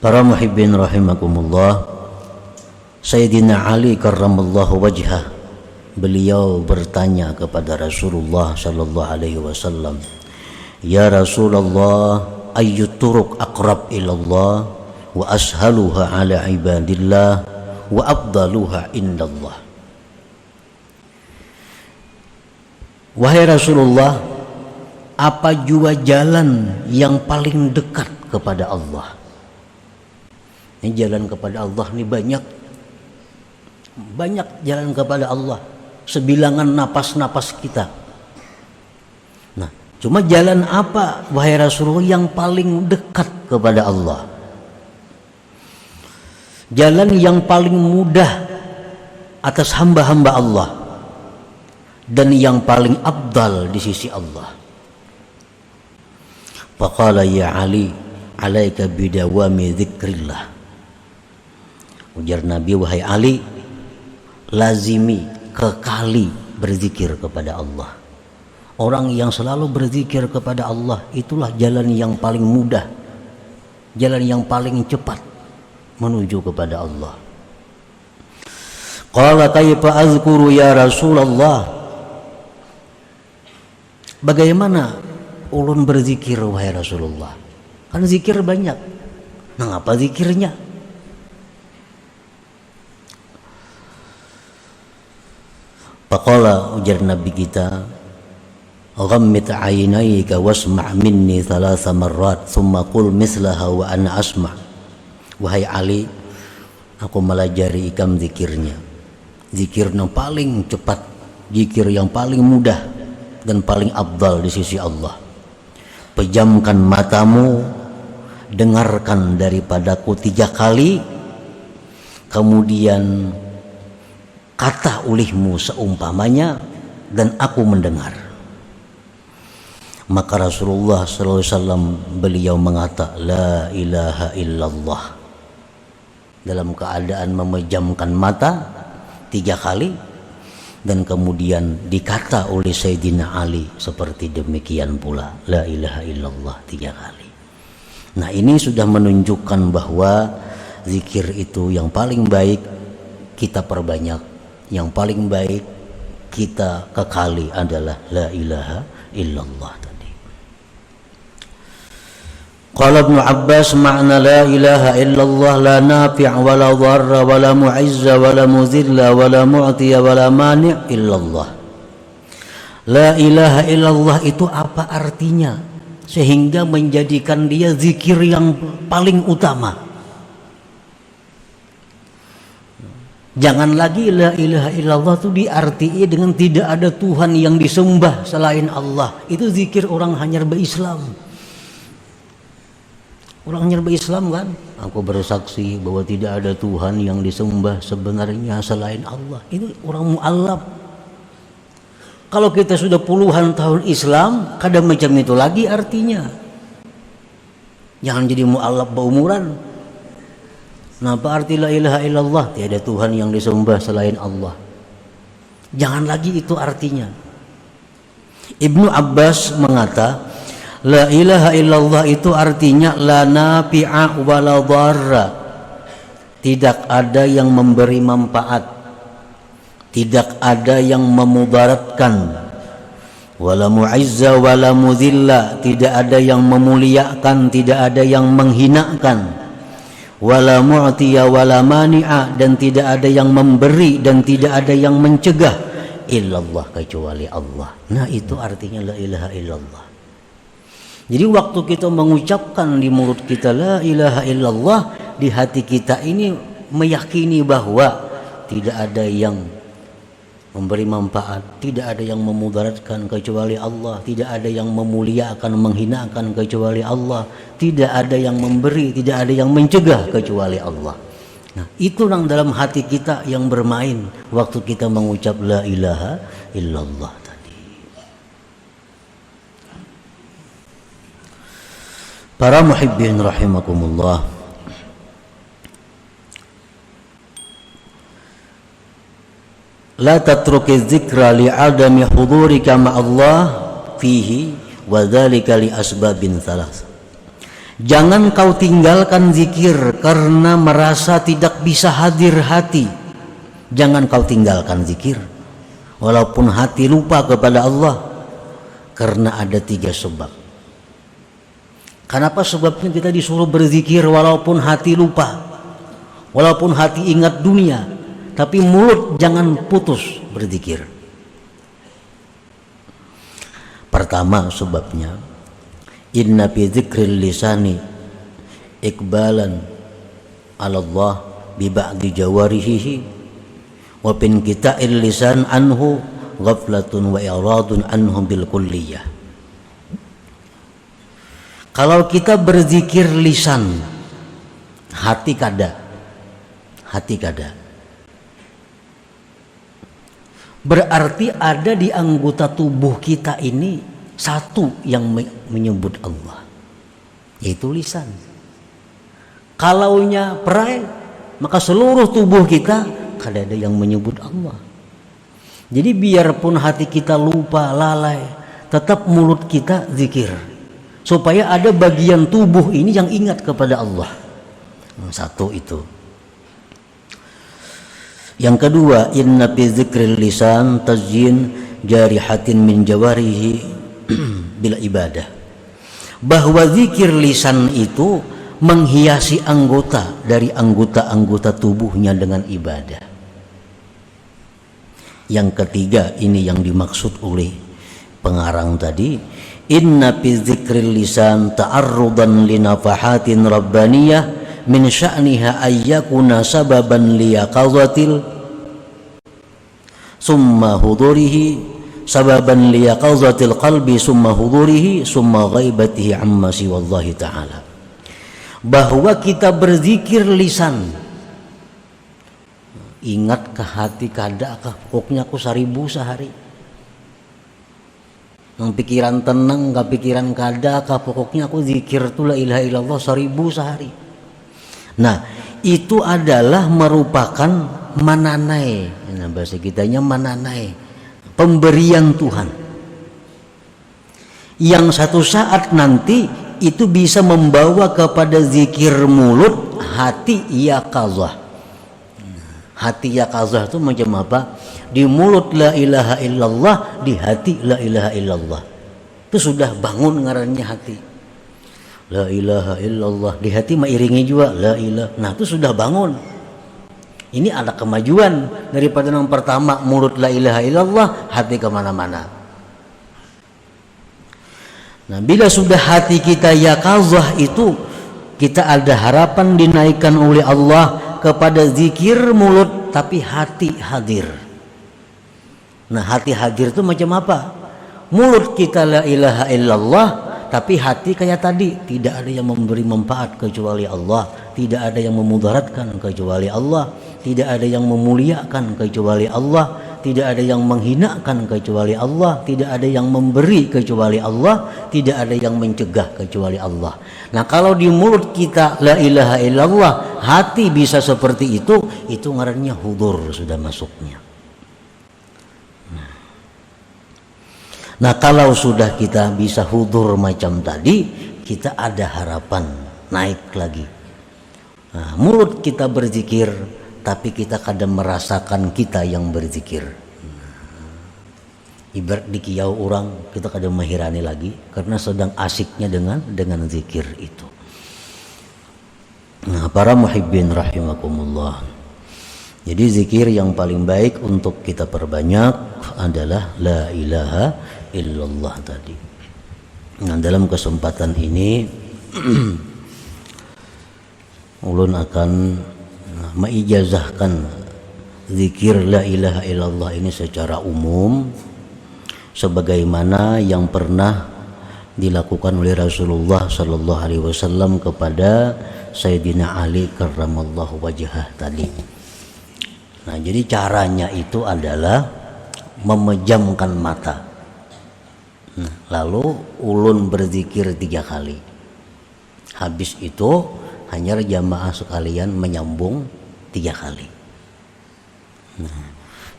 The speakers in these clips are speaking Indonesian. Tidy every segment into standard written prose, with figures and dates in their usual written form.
Para muhibbin rahimakumullah, Sayyidina Ali karramallahu wajhah, beliau bertanya kepada Rasulullah sallallahu alaihi wasallam, "Ya Rasulullah, ayyu turuq aqrab ilallah wa ashaluha ala ibadillah wa afdaluha indallah?" Wahai Rasulullah, apa jua jalan yang paling dekat kepada Allah? Ini jalan kepada Allah ini banyak jalan kepada Allah, sebilangan napas-napas kita. Nah, cuma jalan apa wahai Rasulullah yang paling dekat kepada Allah? Jalan yang paling mudah atas hamba-hamba Allah dan yang paling afdal di sisi Allah. Faqala ya Ali, alaika bidawami dzikrillah. Ujar Nabi, wahai Ali, lazimi, kekali berzikir kepada Allah. Orang yang selalu berzikir kepada Allah, itulah jalan yang paling mudah, jalan yang paling cepat menuju kepada Allah. Qala kaifa azkuru ya Rasulullah? Bagaimana ulun berzikir wahai Rasulullah? Kan zikir banyak. Nah, apa zikirnya? Faqala, ujar Nabi kita, ghammit aynayka wasma' minni thalatha marrat thumma qul mislaha wa ana asma'. Wahai Ali, aku melajari ikam zikirnya, zikir yang paling cepat, zikir yang paling mudah dan paling afdal di sisi Allah. Pejamkan matamu, dengarkan daripadaku 3 kali, kemudian kata ulihmu seumpamanya dan aku mendengar. Maka Rasulullah sallallahu alaihi wasallam beliau mengata la ilaha illallah dalam keadaan memejamkan mata 3 kali, dan kemudian dikata oleh Sayyidina Ali seperti demikian pula, la ilaha illallah 3 kali. Nah, ini sudah menunjukkan bahwa zikir itu yang paling baik kita perbanyak, yang paling baik kita kekali adalah la ilaha illallah tadi. Qala Ibnu Abbas, makna la ilaha illallah la nafi' wa la dharra wa la mu'izza wa la muzilla wa la mu'tiya wa la mani' illallah. La ilaha illallah itu apa artinya sehingga menjadikan dia zikir yang paling utama? Jangan lagi la ilaha illallah itu diartii dengan tidak ada Tuhan yang disembah selain Allah. Itu zikir orang hanya berislam. Orang hanya berislam kan? Aku bersaksi bahwa tidak ada Tuhan yang disembah sebenarnya selain Allah. Itu orang mu'allaf. Kalau kita sudah puluhan tahun Islam, kadang macam itu lagi artinya. Jangan jadi mu'allaf berumuran. Nah, apa arti la ilaha illallah? Tiada Tuhan yang disembah selain Allah. Jangan lagi itu artinya. Ibnu Abbas mengata, la ilaha illallah itu artinya la nafi'a wa la dharra. Tidak ada yang memberi manfaat, tidak ada yang memudaratkan. Wala mu'izza wala mudhilla, tidak ada yang memuliakan, tidak ada yang menghinakan. Wala mu'tiya wala mani'a, dan tidak ada yang memberi dan tidak ada yang mencegah, illallah, kecuali Allah. Nah, itu artinya la ilaha illallah. Jadi waktu kita mengucapkan di mulut kita la ilaha illallah, di hati kita ini meyakini bahwa tidak ada yang memberi manfaat, tidak ada yang memudaratkan kecuali Allah, tidak ada yang memuliakan, menghinakan kecuali Allah, tidak ada yang memberi, tidak ada yang mencegah kecuali Allah. Nah, itu yang dalam hati kita yang bermain waktu kita mengucap la ilaha illallah tadi. Para muhibbin rahimakumullah, la tatruki dzikra li adami hudurika ma Allah fihi wa dzalika li asbabin thalath. Jangan kau tinggalkan zikir karena merasa tidak bisa hadir hati. Jangan kau tinggalkan zikir walaupun hati lupa kepada Allah, karena ada 3 sebab. Kenapa sebabnya kita disuruh berzikir walaupun hati lupa, walaupun hati ingat dunia, tapi mulut jangan putus berzikir. Pertama sebabnya, inna fi dzikril lisani iqbalan 'ala Allah bi ba'di jawarihi wa bin kita'il lisan anhu ghaflatun wa iradun anhu bil kulliyah. Kalau kita berzikir lisan, hati kada, berarti ada di anggota tubuh kita ini satu yang menyebut Allah, yaitu lisan. Kalaunya perai, maka seluruh tubuh kita kada ada yang menyebut Allah. Jadi biarpun hati kita lupa, lalai, tetap mulut kita zikir, supaya ada bagian tubuh ini yang ingat kepada Allah. Satu itu. Yang kedua, inna fi dzikril lisan tazyin jarihatin min jawarihi bila ibadah. Bahwa zikir lisan itu menghiasi anggota dari anggota-anggota tubuhnya dengan ibadah. Yang ketiga, ini yang dimaksud oleh pengarang tadi, inna fi dzikril lisan ta'arrudan li nafahatin rabbaniyah min sya'niha ayyakuna sababan liyaqadhatil summa hudurihi sababan liyaqadhatil qalbi summa hudurihi summa ghaibatihi amma siwallahi ta'ala. Bahwa kita berzikir lisan, ingat ke hati kada kah, pokoknya aku 1000 sehari. Yang pikiran tenang, gak pikiran kada kah, pokoknya aku zikir tu la ilaha illallah 1000 sehari. Nah, itu adalah merupakan mananai, nah, bahasa kitanya mananai, pemberian Tuhan, yang satu saat nanti itu bisa membawa kepada zikir mulut, hati yaqazah. Hati yaqazah itu macam apa? Di mulut la ilaha illallah, di hati la ilaha illallah. Itu sudah bangun ngarannya hati. La ilaha illallah, di hati mengiringi juga la ilaha. Nah, itu sudah bangun. Ini ada kemajuan daripada yang pertama, mulut la ilaha illallah, hati kemana-mana. Nah, bila sudah hati kita yaqazah itu, kita ada harapan dinaikkan oleh Allah kepada zikir mulut, tapi hati hadir. Nah, hati hadir itu macam apa? Mulut kita la ilaha illallah, tapi hati kayak tadi, tidak ada yang memberi manfaat kecuali Allah, tidak ada yang memudaratkan kecuali Allah, tidak ada yang memuliakan kecuali Allah, tidak ada yang menghinakan kecuali Allah, tidak ada yang memberi kecuali Allah, tidak ada yang mencegah kecuali Allah. Nah, kalau di mulut kita la ilaha illallah, hati bisa seperti itu ngarannya hudur, sudah masuknya. Nah, kalau sudah kita bisa hudur macam tadi, kita ada harapan naik lagi. Nah, mulut kita berzikir, tapi kita kadang merasakan kita yang berzikir. Ibarat di kiau orang, kita kadang menghirani lagi karena sedang asiknya dengan zikir itu. Nah, para muhibbin rahimakumullah. Jadi zikir yang paling baik untuk kita perbanyak adalah la ilaha illallah tadi. Nah, dalam kesempatan ini ulun akan meijazahkan zikir la ilaha illallah ini secara umum, sebagaimana yang pernah dilakukan oleh Rasulullah sallallahu alaihi wasallam kepada Sayyidina Ali karramallahu wajhah tadi. Nah, jadi caranya itu adalah memejamkan mata. Nah, lalu ulun berzikir 3 kali. Habis itu hanya jamaah sekalian menyambung 3 kali. Nah,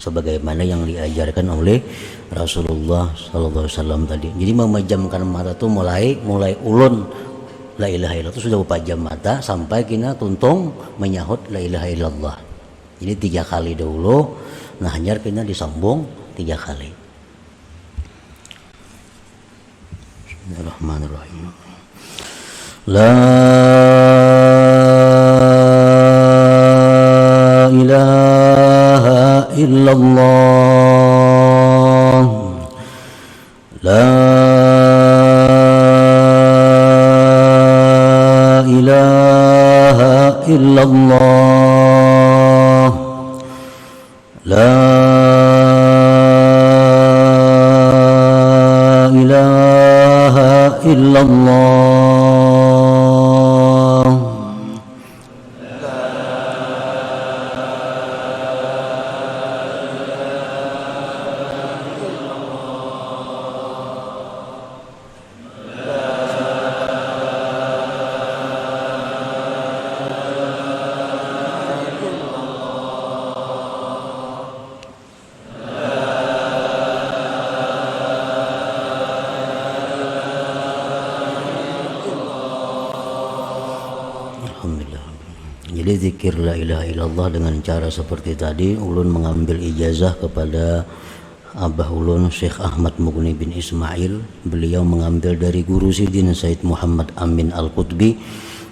sebagaimana yang diajarkan oleh Rasulullah sallallahu alaihi wasallam tadi. Jadi memejamkan mata tuh mulai ulun la ilaha illallah itu sudah pejam mata sampai kina tuntung menyahut la ilaha illallah. Jadi 3 kali dahulu, nah hanyar kina disambung 3 kali. Bismillahirrahmanirrahim. La ilaha illallah. La ilaha illallah. La ilaha illallah. Alhamdulillah. Jadi zikir la ilaha illallah dengan cara seperti tadi, ulun mengambil ijazah kepada Abah ulun Syekh Ahmad Mughni bin Ismail. Beliau mengambil dari guru Sidin Said Muhammad Amin Al-Qutbi,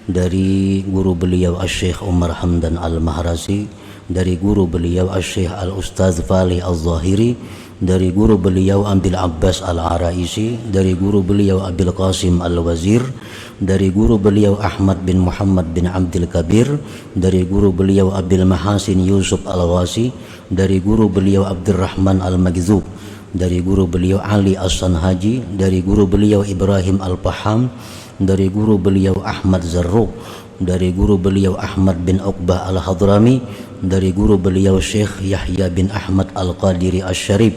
dari guru beliau Syekh Umar Hamdan Al-Mahrasi, dari guru beliau Syekh Al-Ustaz Fali Al-Zahiri, dari guru beliau Abil Abbas Al-Araisi, dari guru beliau Abil Qasim Al-Wazir, dari guru beliau Ahmad bin Muhammad bin Abdul Kabir, dari guru beliau Abil Mahasin Yusuf Al-Wasi, dari guru beliau Abdurrahman Al-Magzub, dari guru beliau Ali As-Sanhaji, dari guru beliau Ibrahim Al-Paham, dari guru beliau Ahmad Zarruq, dari guru beliau Ahmad bin Uqbah Al-Hadrami, dari guru beliau Syekh Yahya bin Ahmad Al-Qadiri Asy-Syarif,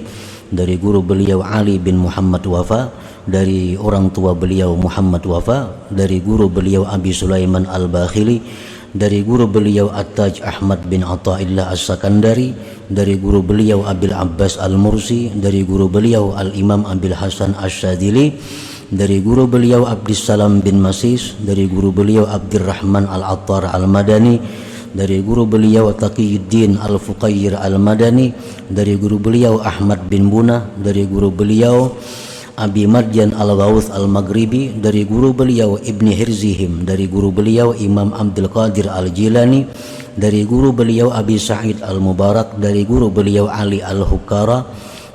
dari guru beliau Ali bin Muhammad Wafa, dari orang tua beliau Muhammad Wafa, dari guru beliau Abi Sulaiman Al-Bakhili, dari guru beliau At-Taj Ahmad bin Athaillah As-Sakandari, dari guru beliau Abil Abbas Al-Mursi, dari guru beliau Al-Imam Abil Hasan Asy-Syadzili, dari guru beliau Abdissalam bin Masis, dari guru beliau Abdurrahman Al-Attar Al-Madani, dari guru beliau Taqiyuddin Al-Fuqayyir Al-Madani, dari guru beliau Ahmad bin Bunah, dari guru beliau Abi Marjan Al-Ghawth Al-Maghribi, dari guru beliau Ibni Hirzihim, dari guru beliau Imam Abdul Qadir Al-Jilani, dari guru beliau Abi Sa'id Al-Mubarak, dari guru beliau Ali Al-Hukara,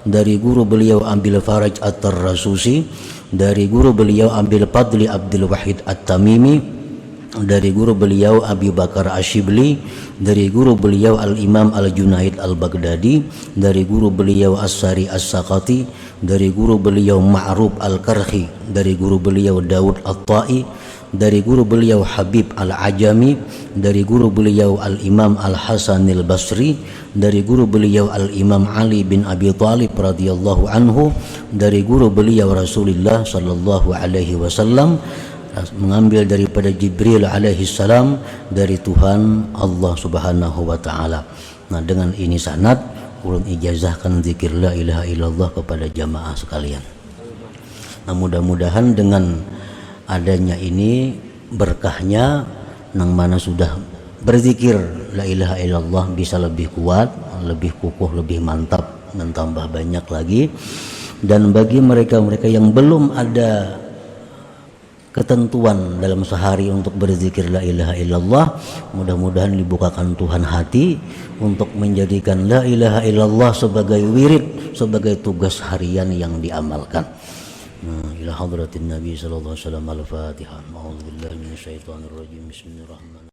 dari guru beliau Abil Faraj At-Tarrasusi, dari guru beliau Abil Fadli Abdul Wahid At-Tamimi, dari guru beliau Abi Bakar Asyibli, dari guru beliau Al-Imam Al-Junaid Al-Baghdadi, dari guru beliau As-Sari As-Saqati, dari guru beliau Ma'ruf Al-Karhi, dari guru beliau Daud At-Ta'i, dari guru beliau Habib Al-Ajami, dari guru beliau Al-Imam Al-Hasan Al-Basri, dari guru beliau Al-Imam Ali bin Abi Thalib radhiyallahu anhu, dari guru beliau Rasulullah sallallahu alaihi wasallam, mengambil daripada Jibril alaihi salam, dari Tuhan Allah Subhanahu wa taala. Nah, dengan ini sanad ulun ijazahkan zikir la ilaha illallah kepada jamaah sekalian. Nah, mudah-mudahan dengan adanya ini berkahnya nang mana sudah berzikir la ilaha illallah bisa lebih kuat, lebih kukuh, lebih mantap dan tambah banyak lagi. Dan bagi mereka-mereka yang belum ada ketentuan dalam sehari untuk berzikir la ilaha illallah, mudah-mudahan dibukakan Tuhan hati untuk menjadikan la ilaha illallah sebagai wirid, sebagai tugas harian yang diamalkan. Ila hadratin Nabi sallallahu alaihi wasallam. Al-Fatihah. A'udzubillahi minasyaitonir rajim. Bismillahirrahmanirrahim.